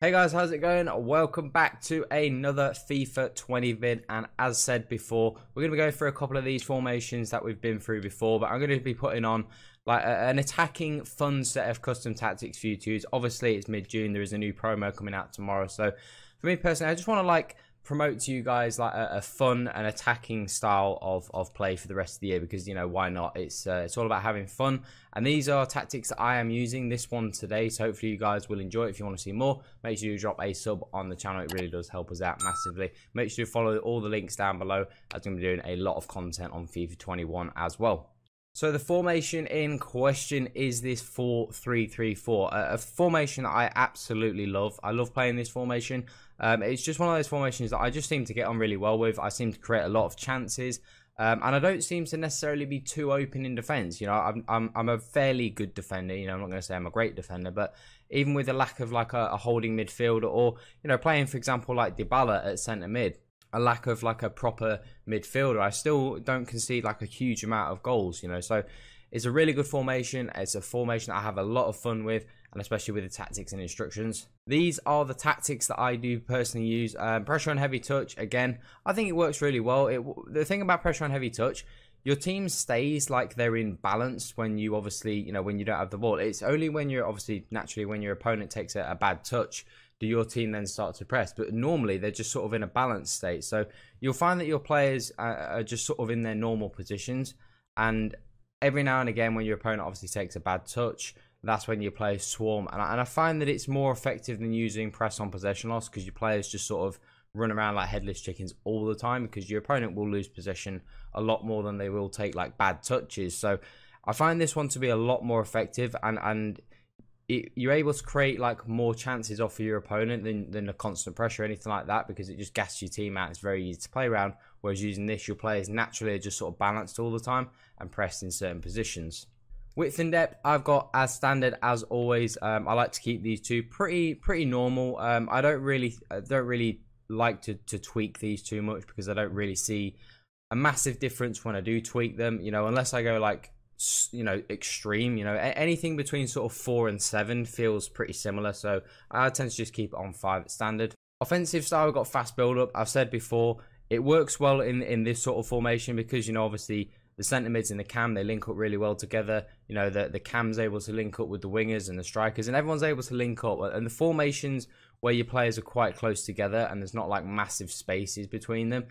Hey guys, how's it going? Welcome back to another FIFA 20 vid, and as said before, we're going to be going through a couple of these formations that we've been through before, but I'm going to be putting on like an attacking fun set of custom tactics for you to use. Obviously it's mid-June, there is a new promo coming out tomorrow, so for me personally, I just want to promote to you guys a fun and attacking style of play for the rest of the year, because why not? It's all about having fun, and these are tactics that I am using this one today, so hopefully you guys will enjoy it. If you want to see more, make sure you drop a sub on the channel. It really does help us out massively. Make sure you follow all the links down below, as I'm going to be doing a lot of content on FIFA 21 as well. So the formation in question is this 4-3-3-4, a formation that I absolutely love. I love playing this formation. It's just one of those formations that I just seem to get on really well with. I seem to create a lot of chances, and I don't seem to necessarily be too open in defense. I'm a fairly good defender. I'm not going to say I'm a great defender, but even with the lack of a holding midfielder, or playing for example like Dybala at centre mid, a lack of a proper midfielder, I still don't concede a huge amount of goals, so it's a really good formation. It's a formation that I have a lot of fun with, and especially with the tactics and instructions. These are the tactics that I do personally use. Pressure on heavy touch, again, I think it works really well. The thing about pressure on heavy touch, your team stays like they're in balance when you obviously, when you don't have the ball. It's only when you're obviously, naturally, when your opponent takes a bad touch, do your team then start to press. But normally they're just sort of in a balanced state. So you'll find that your players are just sort of in their normal positions. And every now and again, when your opponent obviously takes a bad touch, that's when you play swarm. And I find that it's more effective than using press on possession loss, because your players just sort of run around like headless chickens all the time, because your opponent will lose possession a lot more than they will take bad touches. So I find this one to be a lot more effective, and you're able to create more chances off of your opponent than a constant pressure or anything like that, because it just gasses your team out. It's very easy to play around, whereas using this, your players naturally are just sort of balanced all the time and pressed in certain positions. Width and depth, I've got as standard as always. I like to keep these two pretty normal. I don't really like to tweak these too much, because I don't really see a massive difference when I do tweak them, unless I go extreme. Anything between sort of 4 and 7 feels pretty similar, so I tend to just keep it on 5 at standard. Offensive style, we've got fast build up. I've said before, it works well in this sort of formation, because obviously the centre mids and the cam, they link up really well together. The cam's able to link up with the wingers and the strikers, and everyone's able to link up. And the formations where your players are quite close together and there's not massive spaces between them,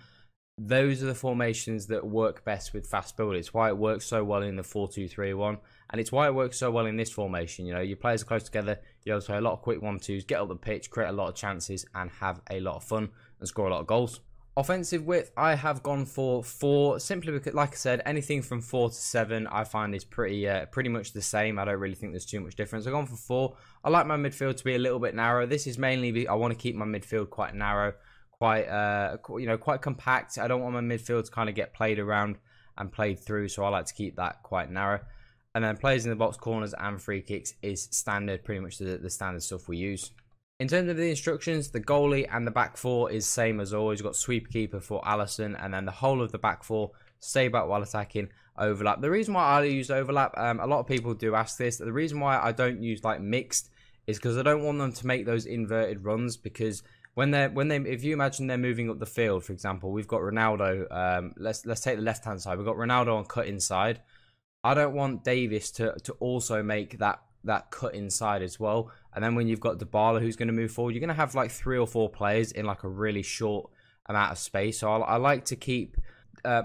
those are the formations that work best with fast build. It's why it works so well in the 4-2-3-1, and it's why it works so well in this formation. Your players are close together, you're able to play a lot of quick 1-2s, get up the pitch, create a lot of chances, and have a lot of fun and score a lot of goals. Offensive width, I have gone for 4, simply because, like I said, anything from 4 to 7 I find is pretty much the same. I don't really think there's too much difference. I've gone for 4. I like my midfield to be a little bit narrow. This is mainly, I want to keep my midfield quite narrow, quite compact. I don't want my midfield to kind of get played around and played through, so I like to keep that quite narrow. And then players in the box, corners and free kicks is standard, pretty much the standard stuff we use. In terms of the instructions, the goalie and the back 4 is same as always. You've got sweep keeper for Allison, and then the whole of the back 4, stay back while attacking, overlap. The reason why I use overlap, a lot of people do ask this. The reason why I don't use mixed is because I don't want them to make those inverted runs, because if you imagine they're moving up the field, for example, we've got Ronaldo. Let's take the left hand side. We've got Ronaldo on cut inside. I don't want Davis to also make that cut inside as well. And then when you've got Dybala who's going to move forward, you're going to have 3 or 4 players in a really short amount of space. So I like to keep my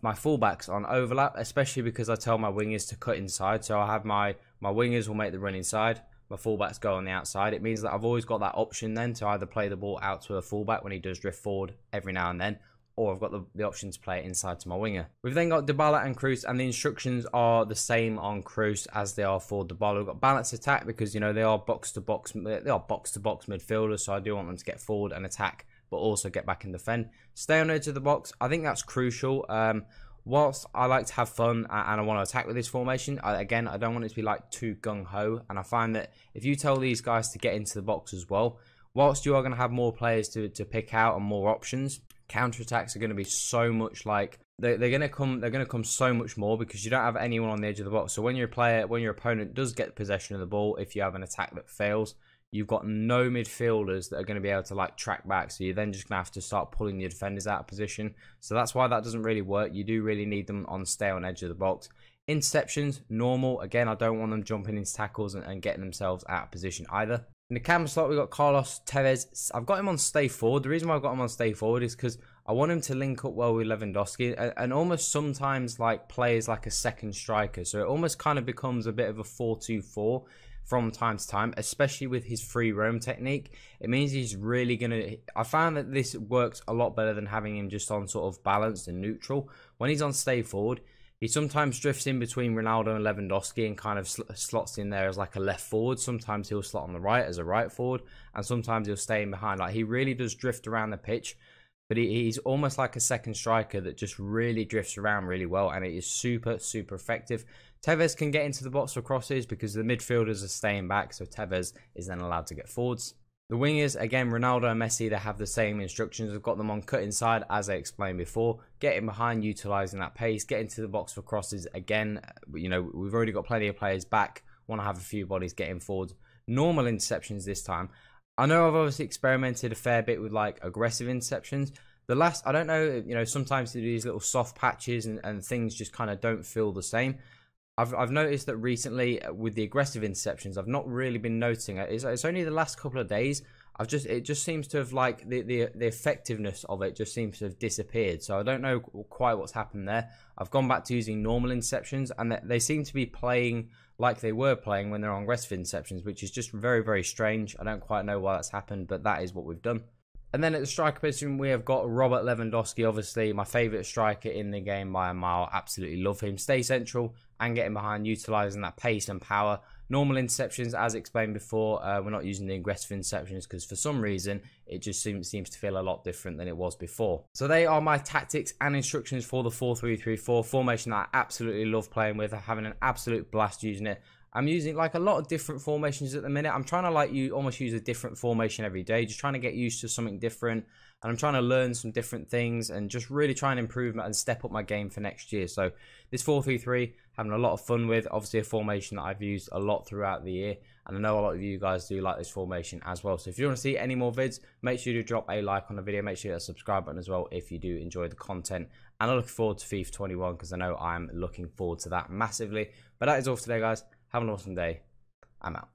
fullbacks on overlap, especially because I tell my wingers to cut inside. So I have my wingers will make the run inside, my fullbacks go on the outside. It means that I've always got that option then to either play the ball out to a fullback when he does drift forward every now and then, or I've got the option to play it inside to my winger. We've then got Dybala and Kroos, and the instructions are the same on Kroos as they are for Dybala. We've got balanced attack, because they are box to box midfielders, so I do want them to get forward and attack, but also get back and defend. Stay on edge of the box, I think that's crucial. Whilst I like to have fun and I want to attack with this formation, again, I don't want it to be too gung-ho, and I find that if you tell these guys to get into the box as well, whilst you are going to have more players to pick out and more options, counterattacks are going to be so much they're going to come so much more, because you don't have anyone on the edge of the box. So when your opponent does get possession of the ball, if you have an attack that fails, you've got no midfielders that are going to be able to like track back. So you're then just going to have to start pulling your defenders out of position. So that's why that doesn't really work. You do really need them on stay on edge of the box. Interceptions, normal. Again, I don't want them jumping into tackles and getting themselves out of position either. In the camera slot, we've got Carlos Tevez. I've got him on stay forward. The reason why I've got him on stay forward is because I want him to link up well with Lewandowski and almost sometimes like play as like a second striker. So it almost kind of becomes a bit of a 4-2-4 from time to time, especially with his free roam technique. It means he's really going to... I found that this works a lot better than having him just on sort of balanced and neutral. When he's on stay forward, he sometimes drifts in between Ronaldo and Lewandowski and kind of slots in there as like a left forward. Sometimes he'll slot on the right as a right forward, and sometimes he'll stay in behind. Like, he really does drift around the pitch, but he's almost like a second striker that just really drifts around really well, and it is super, super effective. Tevez can get into the box for crosses because the midfielders are staying back, so Tevez is then allowed to get forwards. The wingers, again, Ronaldo and Messi, they have the same instructions. We've got them on cut inside, as I explained before. Getting behind, utilising that pace, get into the box for crosses. Again, you know, we've already got plenty of players back. Want to have a few bodies getting forward. Normal interceptions this time. I know I've obviously experimented a fair bit with, like, aggressive interceptions. The last, I don't know, you know, sometimes they do these little soft patches and things just kind of don't feel the same. I've noticed that recently with the aggressive interceptions, I've not really been noticing it. It's only the last couple of days. It just seems to have, like, the effectiveness of it just seems to have disappeared. So I don't know quite what's happened there. I've gone back to using normal interceptions, and they seem to be playing like they were playing when they're on aggressive interceptions, which is just very, very strange. I don't quite know why that's happened, but that is what we've done. And then at the striker position, we have got Robert Lewandowski, obviously my favourite striker in the game by a mile. Absolutely love him. Stay central and getting behind, utilising that pace and power. Normal interceptions, as explained before, we're not using the aggressive interceptions because for some reason, it just seems to feel a lot different than it was before. So they are my tactics and instructions for the 4-3-3-4 formation that I absolutely love playing with. I'm having an absolute blast using it. I'm using like a lot of different formations at the minute. I'm trying to like almost use a different formation every day, just trying to get used to something different. And I'm trying to learn some different things and just really try and improve and step up my game for next year. So this 4-3-3, having a lot of fun with. Obviously a formation that I've used a lot throughout the year. And I know a lot of you guys do like this formation as well. So if you want to see any more vids, make sure you drop a like on the video. Make sure you hit the subscribe button as well if you do enjoy the content. And I look forward to FIFA 21 because I know I'm looking forward to that massively. But that is all for today, guys. Have an awesome day. I'm out.